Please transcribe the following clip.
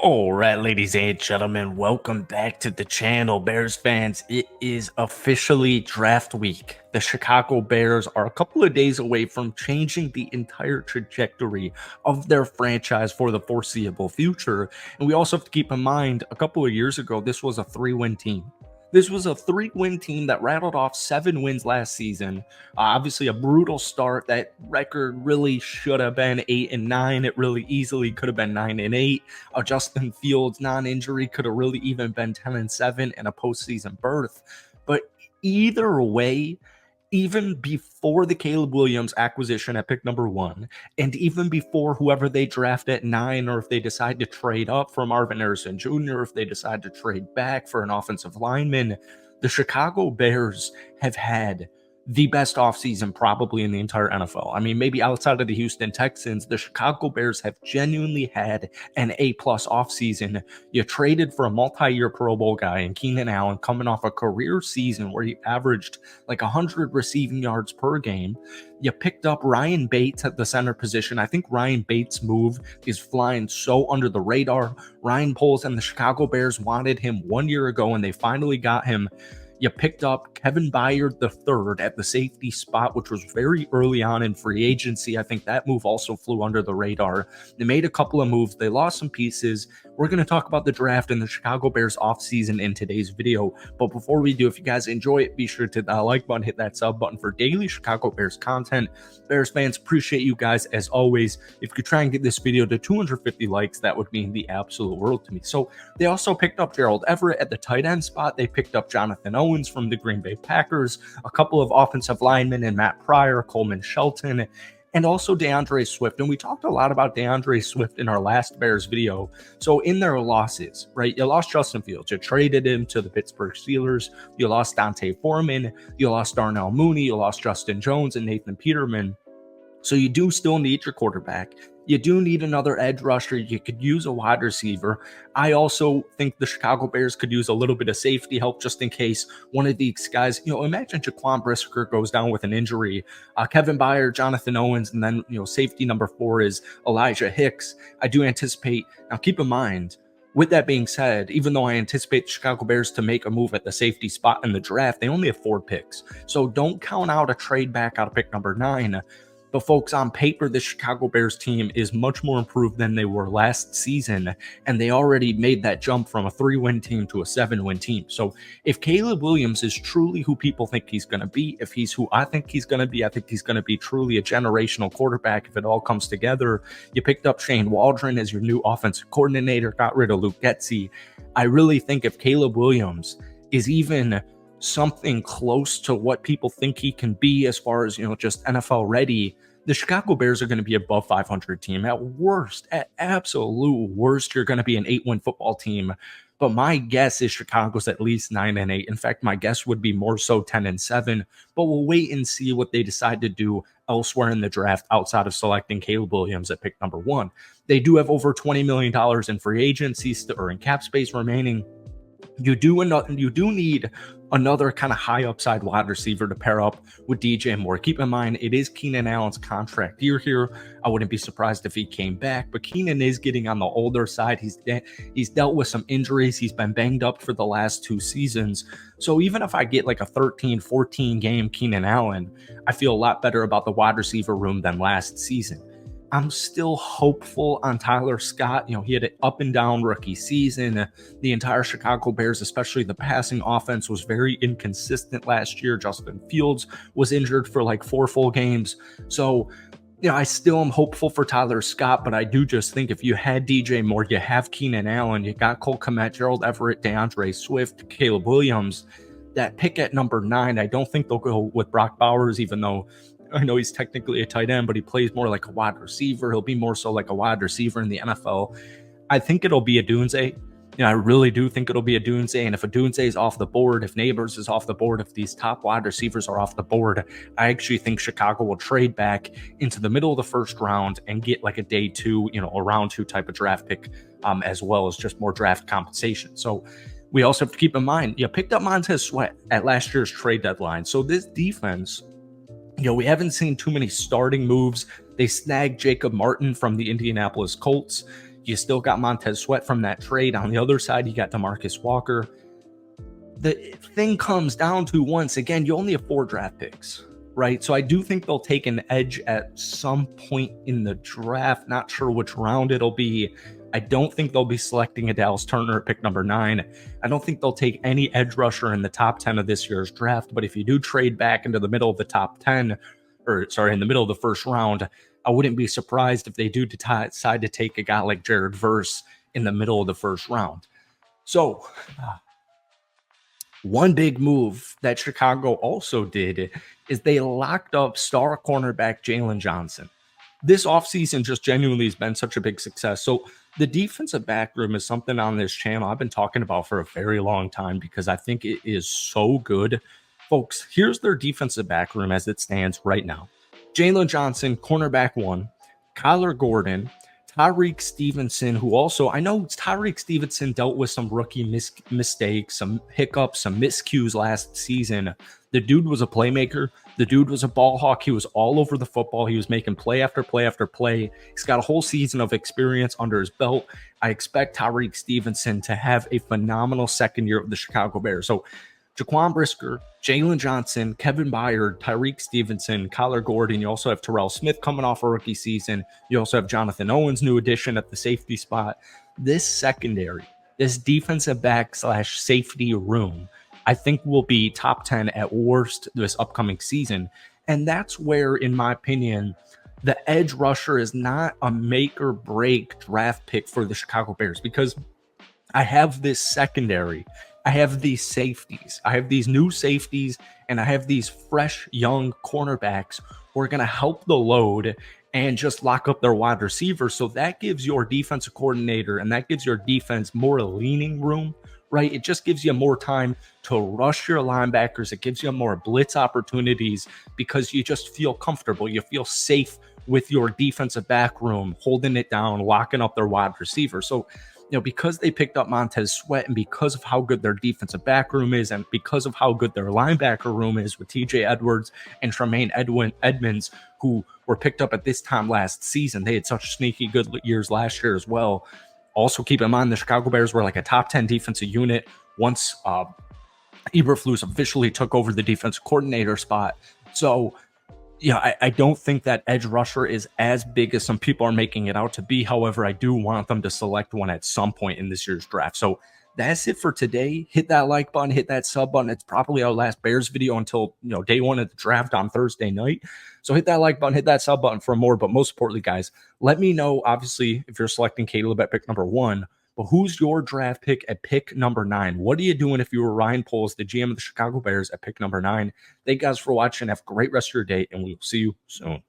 All right, ladies and gentlemen, welcome back to the channel, Bears fans. It is officially draft week. The Chicago Bears are a couple of days away from changing the entire trajectory of their franchise for the foreseeable future. And we also have to keep in mind, a couple of years ago, this was a 3-win team. This was a 3-win team that rattled off 7 wins last season. Obviously, a brutal start. That record really should have been 8-9. It really easily could have been 9-8. Justin Fields non-injury could have really even been 10-7 and a postseason berth. But either way, even before the Caleb Williams acquisition at pick number 1, and even before whoever they draft at 9, or if they decide to trade up for Marvin Harrison Jr., if they decide to trade back for an offensive lineman, the Chicago Bears have had the best offseason probably in the entire NFL. I mean, maybe outside of the Houston Texans, the Chicago Bears have genuinely had an A-plus offseason. You traded for a multi-year Pro Bowl guy in Keenan Allen, coming off a career season where he averaged like 100 receiving yards per game. You picked up Ryan Bates at the center position. I think Ryan Bates' move is flying so under the radar. Ryan Poles and the Chicago Bears wanted him 1 year ago, and they finally got him. You picked up Kevin Byard III at the safety spot, which was very early on in free agency. I think that move also flew under the radar. They made a couple of moves. They lost some pieces. We're going to talk about the draft and the Chicago Bears offseason in today's video. But before we do, if you guys enjoy it, be sure to hit that like button, hit that sub button for daily Chicago Bears content. Bears fans, appreciate you guys as always. If you could try and get this video to 250 likes, that would mean the absolute world to me. So they also picked up Gerald Everett at the tight end spot. They picked up Jonathan Owens from the Green Bay Packers, a couple of offensive linemen in Matt Pryor, Coleman Shelton, and also DeAndre Swift. And we talked a lot about DeAndre Swift in our last Bears video. So in their losses, right, you lost Justin Fields. You traded him to the Pittsburgh Steelers. You lost Dante Foreman. You lost Darnell Mooney. You lost Justin Jones and Nathan Peterman. So you do still need your quarterback. You do need another edge rusher. You could use a wide receiver. I also think the Chicago Bears could use a little bit of safety help just in case one of these guys, imagine Jaquan Brisker goes down with an injury. Kevin Byard, Jonathan Owens, and then, safety number 4 is Elijah Hicks. I do anticipate, now keep in mind, with that being said, even though I anticipate the Chicago Bears to make a move at the safety spot in the draft, they only have 4 picks. So don't count out a trade back out of pick number 9. But folks, on paper, the Chicago Bears team is much more improved than they were last season, and they already made that jump from a 3-win team to a 7-win team. So if Caleb Williams is truly who people think he's going to be, if he's who I think he's going to be, I think he's going to be truly a generational quarterback if it all comes together. You picked up Shane Waldron as your new offensive coordinator, got rid of Luke Getsy. I really think if Caleb Williams is even something close to what people think he can be as far as, just NFL ready, the Chicago Bears are going to be above 500 team. At worst, at absolute worst, you're going to be an 8-win football team. But my guess is Chicago's at least 9-8. In fact, my guess would be more so 10-7. But we'll wait and see what they decide to do elsewhere in the draft outside of selecting Caleb Williams at pick number 1. They do have over $20 million in free agency or in cap space remaining. You do need another kind of high upside wide receiver to pair up with DJ Moore. Keep in mind, it is Keenan Allen's contract year here. I wouldn't be surprised if he came back, but Keenan is getting on the older side. He's dealt with some injuries. He's been banged up for the last 2 seasons. So even if I get like a 13, 14 game Keenan Allen, I feel a lot better about the wide receiver room than last season. I'm still hopeful on Tyler Scott. He had an up and down rookie season. The entire Chicago Bears, especially the passing offense, was very inconsistent last year. Justin Fields was injured for like 4 full games. So, I still am hopeful for Tyler Scott, but I do just think if you had DJ Moore, you have Keenan Allen, you got Cole Kmet, Gerald Everett, DeAndre Swift, Caleb Williams, that pick at number 9, I don't think they'll go with Brock Bowers, even though I know he's technically a tight end, but he plays more like a wide receiver. He'll be more so like a wide receiver in the NFL. I think it'll be a Dunze. I really do think it'll be a Dunze. And if a Dunze is off the board, if Neighbors is off the board, if these top wide receivers are off the board, I actually think Chicago will trade back into the middle of the first round and get like a day 2, a round 2 type of draft pick, as well as just more draft compensation. So we also have to keep in mind, you picked up Montez Sweat at last year's trade deadline. So this defense, we haven't seen too many starting moves. They snagged Jacob Martin from the Indianapolis Colts. You still got Montez Sweat from that trade. On the other side, you got DeMarcus Walker. The thing comes down to, once again, you only have 4 draft picks, right? So I do think they'll take an edge at some point in the draft. Not sure which round it'll be. I don't think they'll be selecting a Dallas Turner at pick number 9. I don't think they'll take any edge rusher in the top 10 of this year's draft. But if you do trade back into the middle of the top 10, or sorry, in the middle of the first round, I wouldn't be surprised if they do decide to take a guy like Jared Verse in the middle of the first round. So one big move that Chicago also did is they locked up star cornerback Jalen Johnson. This offseason just genuinely has been such a big success. So the defensive back room is something on this channel I've been talking about for a very long time because I think it is so good. Folks, here's their defensive back room as it stands right now. Jalen Johnson, cornerback 1, Kyler Gordon, Tyreek Stevenson, who also, I know Tyreek Stevenson dealt with some rookie mistakes, some hiccups, some miscues last season. The dude was a playmaker. The dude was a ball hawk. He was all over the football. He was making play after play after play. He's got a whole season of experience under his belt. I expect Tyreek Stevenson to have a phenomenal second year of the Chicago Bears. So Jaquan Brisker, Jalen Johnson, Kevin Byard, Tyreek Stevenson, Kyler Gordon. You also have Terrell Smith coming off a rookie season. You also have Jonathan Owens, new addition at the safety spot. This secondary, this defensive back / safety room, I think will be top 10 at worst this upcoming season. And that's where, in my opinion, the edge rusher is not a make or break draft pick for the Chicago Bears, because I have this secondary. I have these safeties. I have these new safeties, and I have these fresh young cornerbacks who are going to help the load and just lock up their wide receivers. So that gives your defensive coordinator and that gives your defense more leaning room, right? It just gives you more time to rush your linebackers. It gives you more blitz opportunities because you just feel comfortable. You feel safe with your defensive back room, holding it down, locking up their wide receiver. So, because they picked up Montez Sweat and because of how good their defensive back room is and because of how good their linebacker room is with TJ Edwards and Tremaine Edmonds, who were picked up at this time last season, they had such sneaky good years last year as well. Also, keep in mind, the Chicago Bears were like a top 10 defensive unit once Eberflus officially took over the defensive coordinator spot. So, I don't think that edge rusher is as big as some people are making it out to be. However, I do want them to select one at some point in this year's draft. So that's it for today. Hit that like button, hit that sub button. It's probably our last Bears video until day 1 of the draft on Thursday night. So hit that like button, hit that sub button for more. But most importantly, guys, let me know, obviously, if you're selecting Caleb at pick number 1. But who's your draft pick at pick number 9? What are you doing if you were Ryan Poles, the GM of the Chicago Bears, at pick number 9? Thank you guys for watching. Have a great rest of your day, and we will see you soon.